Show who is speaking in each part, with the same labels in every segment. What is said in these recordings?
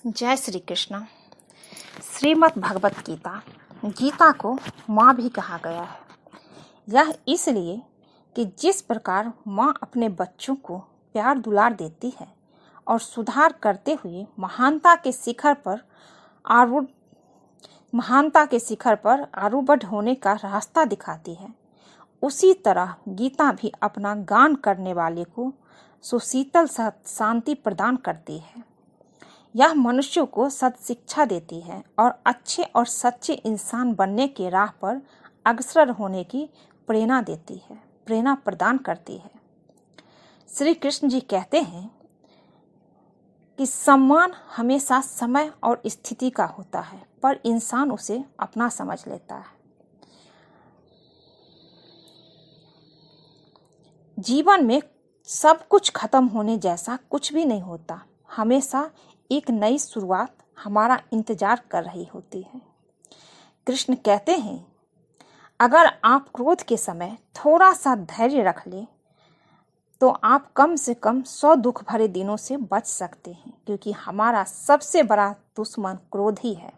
Speaker 1: जय श्री कृष्ण। श्रीमद् भगवत गीता, गीता को माँ भी कहा गया है। यह इसलिए कि जिस प्रकार माँ अपने बच्चों को प्यार दुलार देती है और सुधार करते हुए महानता के शिखर पर आरूढ़ होने का रास्ता दिखाती है, उसी तरह गीता भी अपना गान करने वाले को सुशीतल शांति प्रदान करती है। यह मनुष्यों को सत्शिक्षा देती है और अच्छे और सच्चे इंसान बनने के राह पर अग्रसर होने की प्रेरणा प्रदान करती है। श्री कृष्ण जी कहते हैं कि सम्मान हमेशा समय और स्थिति का होता है, पर इंसान उसे अपना समझ लेता है। जीवन में सब कुछ खत्म होने जैसा कुछ भी नहीं होता। हमेशा एक नई शुरुआत हमारा इंतजार कर रही होती है। कृष्ण कहते हैं, अगर आप क्रोध के समय थोड़ा सा धैर्य रख ले तो आप कम से कम 100 दुख भरे दिनों से बच सकते हैं, क्योंकि हमारा सबसे बड़ा दुश्मन क्रोध ही है।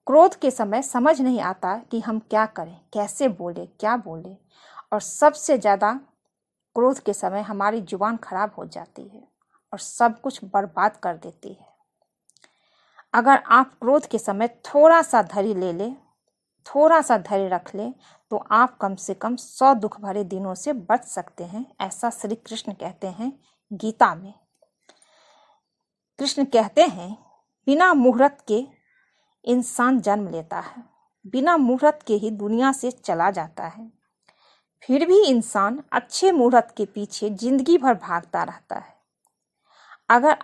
Speaker 1: क्रोध के समय समझ नहीं आता कि हम क्या करें, कैसे बोले, क्या बोले, और सबसे ज़्यादा क्रोध के समय हमारी जुबान खराब हो जाती है और सब कुछ बर्बाद कर देती है। अगर आप क्रोध के समय थोड़ा सा धैर्य रख ले तो आप कम से कम 100 दुख भरे दिनों से बच सकते हैं। ऐसा श्री कृष्ण कहते हैं गीता में। कृष्ण कहते हैं, बिना मुहूर्त के इंसान जन्म लेता है, बिना मुहूर्त के ही दुनिया से चला जाता है। फिर भी इंसान अच्छे मुहूर्त के पीछे जिंदगी भर भागता रहता है। अगर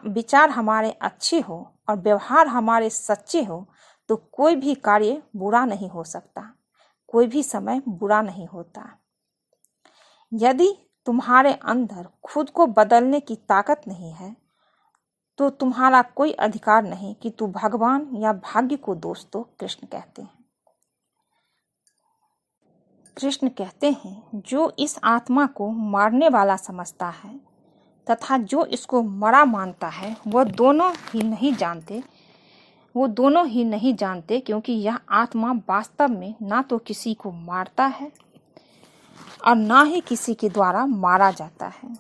Speaker 1: विचार हमारे अच्छे हो और व्यवहार हमारे सच्चे हो तो कोई भी कार्य बुरा नहीं हो सकता, कोई भी समय बुरा नहीं होता। यदि तुम्हारे अंदर खुद को बदलने की ताकत नहीं है तो तुम्हारा कोई अधिकार नहीं कि तू भगवान या भाग्य को दोष दो। कृष्ण कहते हैं, जो इस आत्मा को मारने वाला समझता है तथा जो इसको मरा मानता है वो दोनों ही नहीं जानते, क्योंकि यह आत्मा वास्तव में ना तो किसी को मारता है और ना ही किसी के द्वारा मारा जाता है।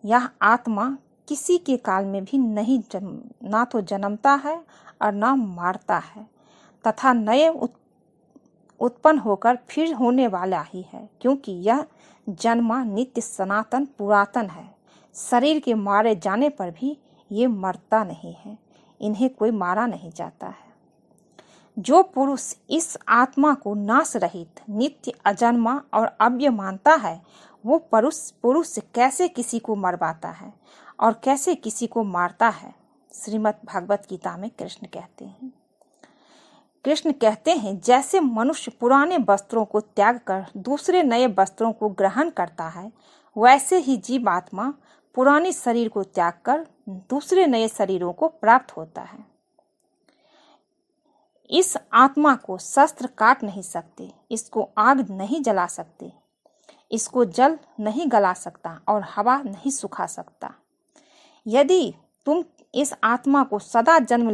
Speaker 1: यह आत्मा किसी के काल में भी ना तो जन्मता है और ना मारता है, तथा नए उत्पन्न होकर फिर होने वाला ही है, क्योंकि यह जन्मा नित्य सनातन पुरातन है। शरीर के मारे जाने पर भी ये मरता नहीं है, इन्हें कोई मारा नहीं जाता है। जो पुरुष इस आत्मा को नाश रहित, नित्य, अजन्मा और अव्यय मानता है, वो पुरुष कैसे किसी को मरवाता है और कैसे किसी को मारता है। श्रीमद् भगवत गीता में कृष्ण कहते हैं, जैसे मनुष्य पुराने वस्त्रों को त्याग कर दूसरे नए वस्त्रों को ग्रहण करता है, वैसे ही जीवात्मा पुराने शरीर को त्याग कर दूसरे नए शरीरों को प्राप्त होता है। इस आत्मा को शस्त्र काट नहीं सकते, इसको आग नहीं जला सकते, इसको जल नहीं गला सकता और हवा नहीं सुखा सकता। यदि तुम इस आत्मा को सदा जन्म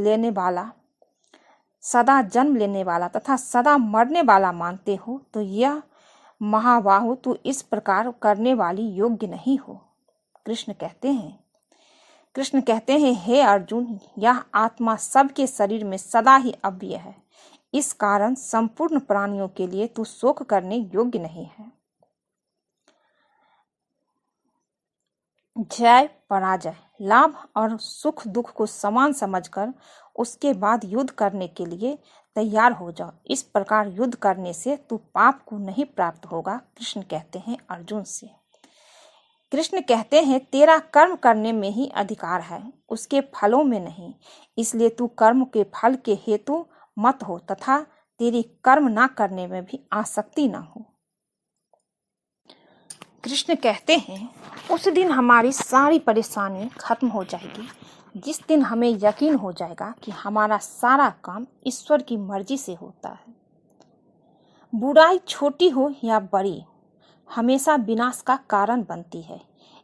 Speaker 1: लेने वाला तथा सदा मरने वाला मानते हो तो यह महाबाहु तू इस प्रकार करने वाली योग्य नहीं हो। कृष्ण कहते हैं, हे अर्जुन, यह आत्मा सबके शरीर में सदा ही अव्यय है। इस कारण संपूर्ण प्राणियों के लिए तू शोक करने योग्य नहीं है। जय पराजय, लाभ और सुख दुख को समान समझकर उसके बाद युद्ध करने के लिए तैयार हो जाओ। इस प्रकार युद्ध करने से तू पाप को नहीं प्राप्त होगा। कृष्ण कहते हैं अर्जुन से। कृष्ण कहते हैं, तेरा कर्म करने में ही अधिकार है, उसके फलों में नहीं। इसलिए तू कर्म के फल के हेतु मत हो तथा तेरी कर्म ना करने में भी आसक्ति ना हो। कृष्ण कहते हैं, उस दिन हमारी सारी परेशानी खत्म हो जाएगी, जिस दिन हमें यकीन हो जाएगा कि हमारा सारा काम ईश्वर की मर्जी से होता है। बुराई छोटी हो या बड़ी हमेशा विनाश का कारण बनती है,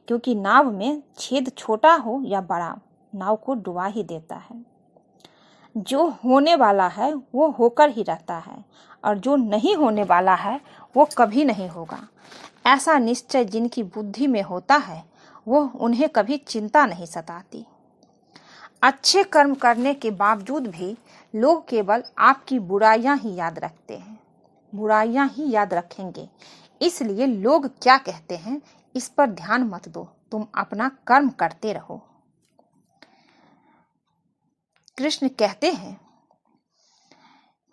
Speaker 1: क्योंकि नाव में छेद छोटा हो या बड़ा नाव को डुबा ही देता है। जो होने वाला है वो होकर ही रहता है, और जो नहीं होने वाला है वो कभी नहीं होगा। ऐसा निश्चय जिनकी बुद्धि में होता है वो उन्हें कभी चिंता नहीं सताती। अच्छे कर्म करने के बावजूद भी लोग केवल आपकी बुराइयां ही याद रखते हैं, बुराइयां ही याद रखेंगे। इसलिए लोग क्या कहते हैं इस पर ध्यान मत दो, तुम अपना कर्म करते रहो। कृष्ण कहते हैं,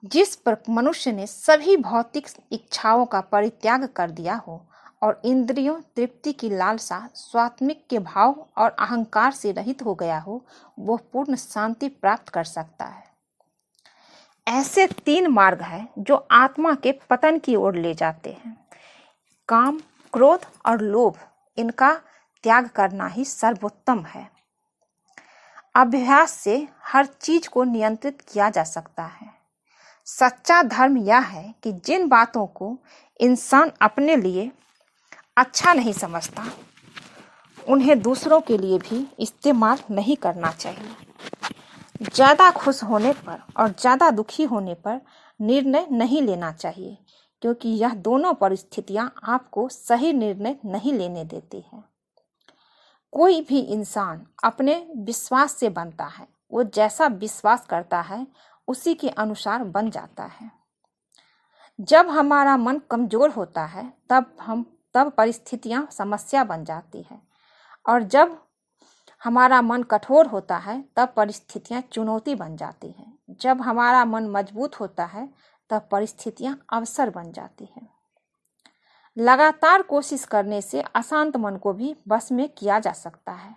Speaker 1: जिस पर मनुष्य ने सभी भौतिक इच्छाओं का परित्याग कर दिया हो और इंद्रियों तृप्ति की लालसा, स्वात्मिक के भाव और अहंकार से रहित हो गया हो, वो पूर्ण शांति प्राप्त कर सकता है। ऐसे 3 मार्ग हैं जो आत्मा के पतन की ओर ले जाते हैं। काम, क्रोध और लोभ, इनका त्याग करना ही सर्वोत्तम है। अभ्यास से हर चीज को नियंत्रित किया जा सकता है। सच्चा धर्म यह है कि जिन बातों को इंसान अपने लिए अच्छा नहीं समझता उन्हें दूसरों के लिए भी इस्तेमाल नहीं करना चाहिए। ज़्यादा खुश होने पर और ज़्यादा दुखी होने पर निर्णय नहीं लेना चाहिए, क्योंकि यह दोनों परिस्थितियां आपको सही निर्णय नहीं लेने देती हैं। कोई भी इंसान अपने विश्वास से बनता है। वो जैसा विश्वास करता है उसी के अनुसार बन जाता है। जब हमारा मन कमजोर होता है तब परिस्थितियां समस्या बन जाती है, और जब हमारा मन कठोर होता है तब परिस्थितियां चुनौती बन जाती हैं। जब हमारा मन मजबूत होता है तब परिस्थितियां अवसर बन जाती हैं। लगातार कोशिश करने से अशांत मन को भी बस में किया जा सकता है।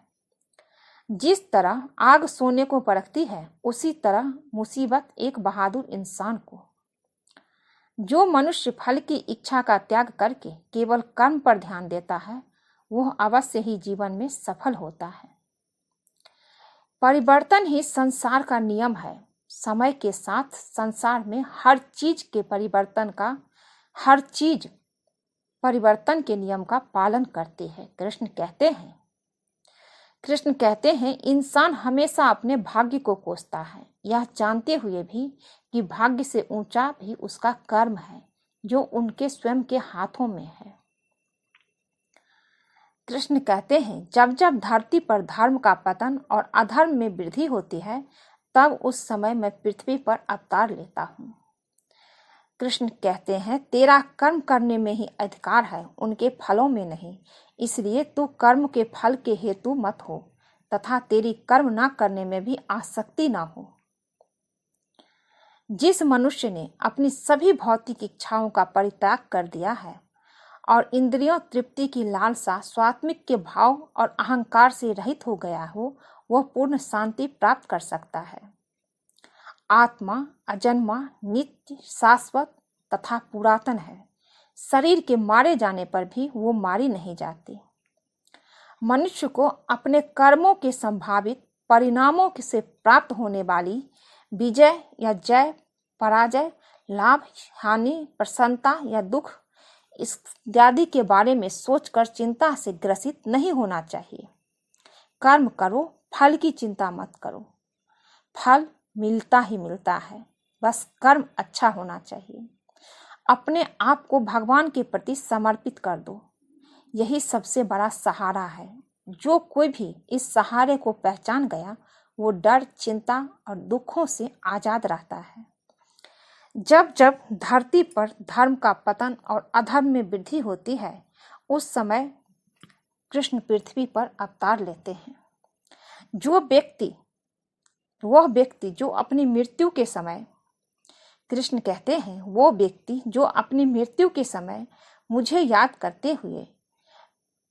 Speaker 1: जिस तरह आग सोने को परखती है, उसी तरह मुसीबत एक बहादुर इंसान को। जो मनुष्य फल की इच्छा का त्याग करके केवल कर्म पर ध्यान देता है, वह अवश्य ही जीवन में सफल होता है। परिवर्तन ही संसार का नियम है। समय के साथ संसार में हर चीज परिवर्तन के नियम का पालन करती है। कृष्ण कहते हैं, इंसान हमेशा अपने भाग्य को कोसता है, यह जानते हुए भी कि भाग्य से ऊंचा भी उसका कर्म है जो उनके स्वयं के हाथों में है। कृष्ण कहते हैं, जब जब धरती पर धर्म का पतन और अधर्म में वृद्धि होती है, तब उस समय मैं पृथ्वी पर अवतार लेता हूँ। कृष्ण कहते हैं, तेरा कर्म करने में ही अधिकार है, उनके फलों में नहीं। इसलिए तू कर्म के फल के हेतु मत हो तथा तेरी कर्म ना करने में भी आसक्ति ना हो। जिस मनुष्य ने अपनी सभी भौतिक इच्छाओं का परित्याग कर दिया है और इंद्रियों तृप्ति की लालसा, स्वात्मिक के भाव और अहंकार से रहित हो गया हो, वह पूर्ण शांति प्राप्त कर सकता है। आत्मा अजन्मा, नित्य, शाश्वत तथा पुरातन है। शरीर के मारे जाने पर भी वो मारी नहीं जाती। मनुष्य को अपने कर्मों के संभावित परिणामों से प्राप्त होने वाली विजय या जय, पराजय, लाभ, हानि, प्रसन्नता या दुख इत्यादि के बारे में सोचकर चिंता से ग्रसित नहीं होना चाहिए। कर्म करो, फल की चिंता मत करो। फल मिलता ही मिलता है, बस कर्म अच्छा होना चाहिए। अपने आप को भगवान के प्रति समर्पित कर दो, यही सबसे बड़ा सहारा है। जो कोई भी इस सहारे को पहचान गया, वो डर, चिंता और दुखों से आजाद रहता है। जब जब धरती पर धर्म का पतन और अधर्म में वृद्धि होती है, उस समय कृष्ण पृथ्वी पर अवतार लेते हैं। वह व्यक्ति जो अपनी मृत्यु के समय, कृष्ण कहते हैं, वो व्यक्ति जो अपनी मृत्यु के समय मुझे याद करते हुए,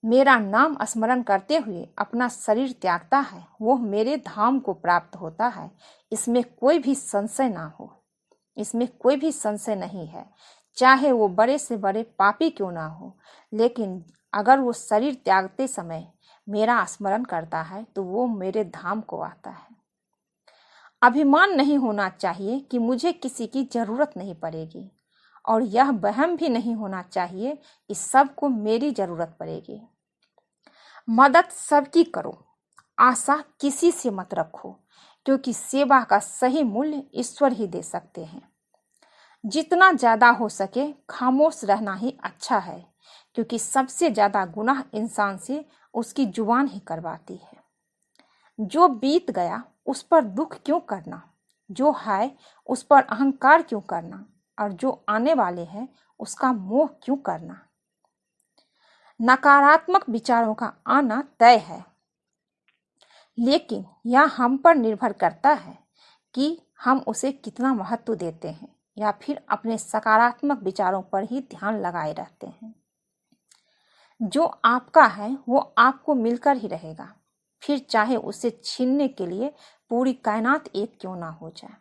Speaker 1: मेरा नाम स्मरण करते हुए अपना शरीर त्यागता है, वो मेरे धाम को प्राप्त होता है। इसमें कोई भी संशय ना हो, इसमें कोई भी संशय नहीं है। चाहे वो बड़े से बड़े पापी क्यों ना हो, लेकिन अगर वो शरीर त्यागते समय मेरा स्मरण करता है तो वो मेरे धाम को आता है। अभिमान नहीं होना चाहिए कि मुझे किसी की जरूरत नहीं पड़ेगी, और यह वहम भी नहीं होना चाहिए कि सबको मेरी जरूरत पड़ेगी। मदद सबकी करो, आशा किसी से मत रखो, क्योंकि सेवा का सही मूल्य ईश्वर ही दे सकते हैं। जितना ज्यादा हो सके खामोश रहना ही अच्छा है, क्योंकि सबसे ज्यादा गुनाह इंसान से उसकी जुबान ही करवाती है। जो बीत गया उस पर दुख क्यों करना, जो है उस पर अहंकार क्यों करना, और जो आने वाले हैं उसका मोह क्यों करना। नकारात्मक विचारों का आना तय है, लेकिन यह हम पर निर्भर करता है कि हम उसे कितना महत्व देते हैं या फिर अपने सकारात्मक विचारों पर ही ध्यान लगाए रहते हैं। जो आपका है वो आपको मिलकर ही रहेगा, फिर चाहे उसे छीनने के लिए पूरी कायनात एक क्यों ना हो जाए।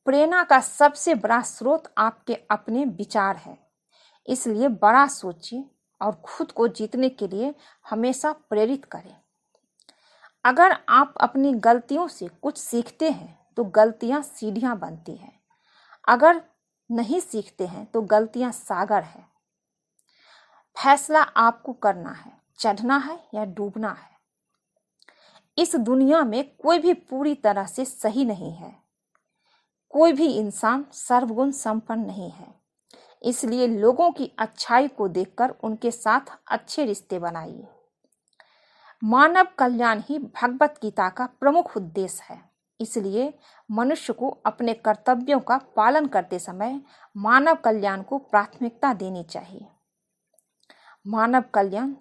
Speaker 1: प्रेरणा का सबसे बड़ा स्रोत आपके अपने विचार है, इसलिए बड़ा सोचिए और खुद को जीतने के लिए हमेशा प्रेरित करें। अगर आप अपनी गलतियों से कुछ सीखते हैं तो गलतियां सीढ़ियां बनती हैं, अगर नहीं सीखते हैं तो गलतियां सागर है। फैसला आपको करना है, चढ़ना है या डूबना है। इस दुनिया में कोई भी पूरी तरह से सही नहीं है, कोई भी इंसान सर्वगुण संपन्न नहीं है, इसलिए लोगों की अच्छाई को देखकर उनके साथ अच्छे रिश्ते बनाइए। मानव कल्याण ही भगवत गीता का प्रमुख उद्देश्य है, इसलिए मनुष्य को अपने कर्तव्यों का पालन करते समय मानव कल्याण को प्राथमिकता देनी चाहिए। मानव कल्याण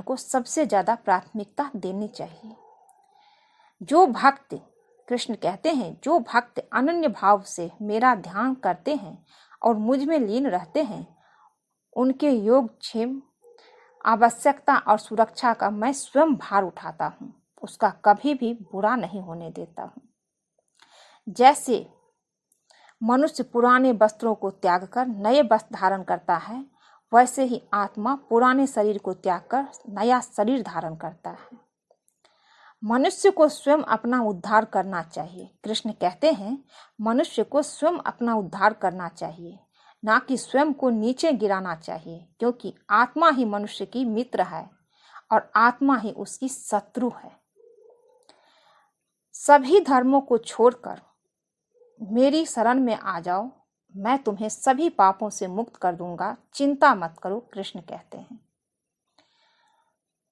Speaker 1: को सबसे ज्यादा प्राथमिकता देनी चाहिए। जो भक्त, कृष्ण कहते हैं, जो भक्त अनन्य भाव से मेरा ध्यान करते हैं और मुझ में लीन रहते हैं, उनके योगक्षेम, आवश्यकता और सुरक्षा का मैं स्वयं भार उठाता हूँ, उसका कभी भी बुरा नहीं होने देता हूँ। जैसे मनुष्य पुराने वस्त्रों को त्याग कर नए वस्त्र धारण करता है, वैसे ही आत्मा पुराने शरीर को त्याग कर नया शरीर धारण करता है। मनुष्य को स्वयं अपना उद्धार करना चाहिए। कृष्ण कहते हैं, मनुष्य को स्वयं अपना उद्धार करना चाहिए, ना कि स्वयं को नीचे गिराना चाहिए, क्योंकि आत्मा ही मनुष्य की मित्र है और आत्मा ही उसकी शत्रु है। सभी धर्मों को छोड़कर मेरी शरण में आ जाओ, मैं तुम्हें सभी पापों से मुक्त कर दूंगा, चिंता मत करो, कृष्ण कहते हैं।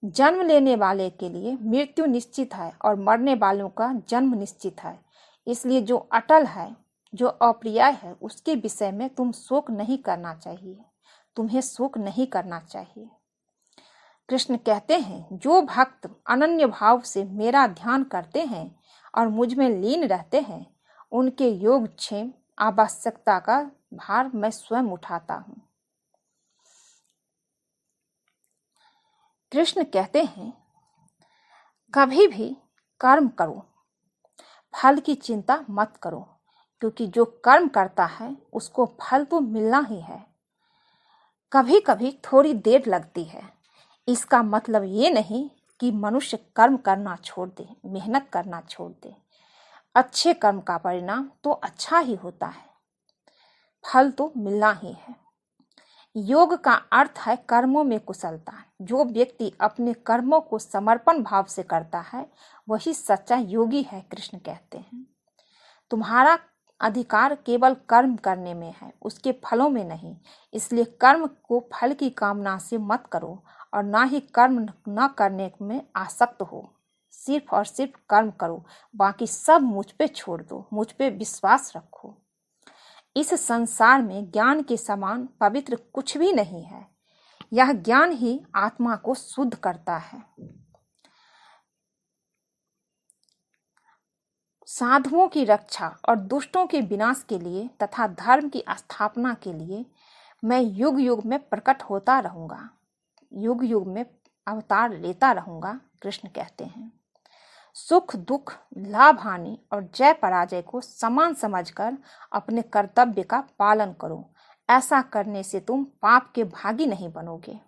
Speaker 1: जन्म लेने वाले के लिए मृत्यु निश्चित है और मरने वालों का जन्म निश्चित है, इसलिए जो अटल है, जो अप्रिय है, उसके विषय में तुम शोक नहीं करना चाहिए, तुम्हें शोक नहीं करना चाहिए। कृष्ण कहते हैं, जो भक्त अनन्य भाव से मेरा ध्यान करते हैं और मुझ में लीन रहते हैं, उनके योगक्षेम, आवश्यकता का भार मैं स्वयं उठाता हूँ। कृष्ण कहते हैं, कभी भी कर्म करो, फल की चिंता मत करो, क्योंकि जो कर्म करता है उसको फल तो मिलना ही है। कभी कभी थोड़ी देर लगती है, इसका मतलब ये नहीं कि मनुष्य कर्म करना छोड़ दे, मेहनत करना छोड़ दे। अच्छे कर्म का परिणाम तो अच्छा ही होता है, फल तो मिलना ही है। योग का अर्थ है कर्मों में कुशलता। जो व्यक्ति अपने कर्मों को समर्पण भाव से करता है वही सच्चा योगी है, कृष्ण कहते हैं। तुम्हारा अधिकार केवल कर्म करने में है, उसके फलों में नहीं, इसलिए कर्म को फल की कामना से मत करो और ना ही कर्म न करने में आसक्त हो। सिर्फ और सिर्फ कर्म करो, बाकी सब मुझ पे छोड़ दो, मुझ पे विश्वास रखो। इस संसार में ज्ञान के समान पवित्र कुछ भी नहीं है, यह ज्ञान ही आत्मा को शुद्ध करता है। साधुओं की रक्षा और दुष्टों के विनाश के लिए तथा धर्म की स्थापना के लिए मैं युग युग में प्रकट होता रहूंगा, युग युग में अवतार लेता रहूंगा, कृष्ण कहते हैं। सुख दुख, लाभ हानि और जय पराजय को समान समझकर अपने कर्तव्य का पालन करो। ऐसा करने से तुम पाप के भागी नहीं बनोगे।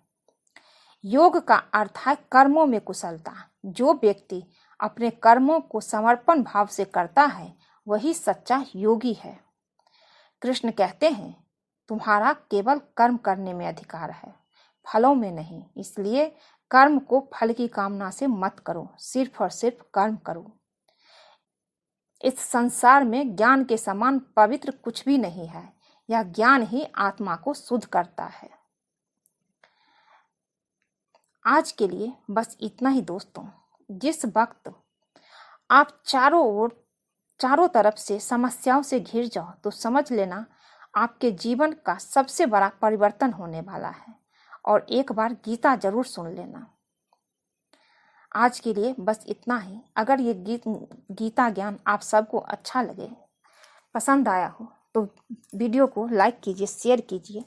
Speaker 1: योग का अर्थ है कर्मों में कुशलता। जो व्यक्ति अपने कर्मों को समर्पण भाव से करता है वही सच्चा योगी है। कृष्ण कहते हैं, तुम्हारा केवल कर्म करने में अधिकार है, फलों में नहीं, इसलिए कर्म को फल की कामना से मत करो, सिर्फ और सिर्फ कर्म करो। इस संसार में ज्ञान के समान पवित्र कुछ भी नहीं है। यह ज्ञान ही आत्मा को शुद्ध करता है। आज के लिए बस इतना ही दोस्तों। जिस वक्त आप चारों तरफ से समस्याओं से घिर जाओ तो समझ लेना आपके जीवन का सबसे बड़ा परिवर्तन होने वाला है। और एक बार गीता जरूर सुन लेना। आज के लिए बस इतना ही। अगर ये गीता ज्ञान आप सबको अच्छा लगे, पसंद आया हो तो वीडियो को लाइक कीजिए, शेयर कीजिए,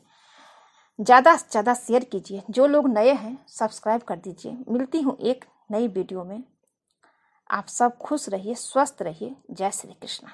Speaker 1: ज़्यादा से ज़्यादा शेयर कीजिए। जो लोग नए हैं सब्सक्राइब कर दीजिए। मिलती हूँ एक नई वीडियो में। आप सब खुश रहिए, स्वस्थ रहिए। जय श्री कृष्ण।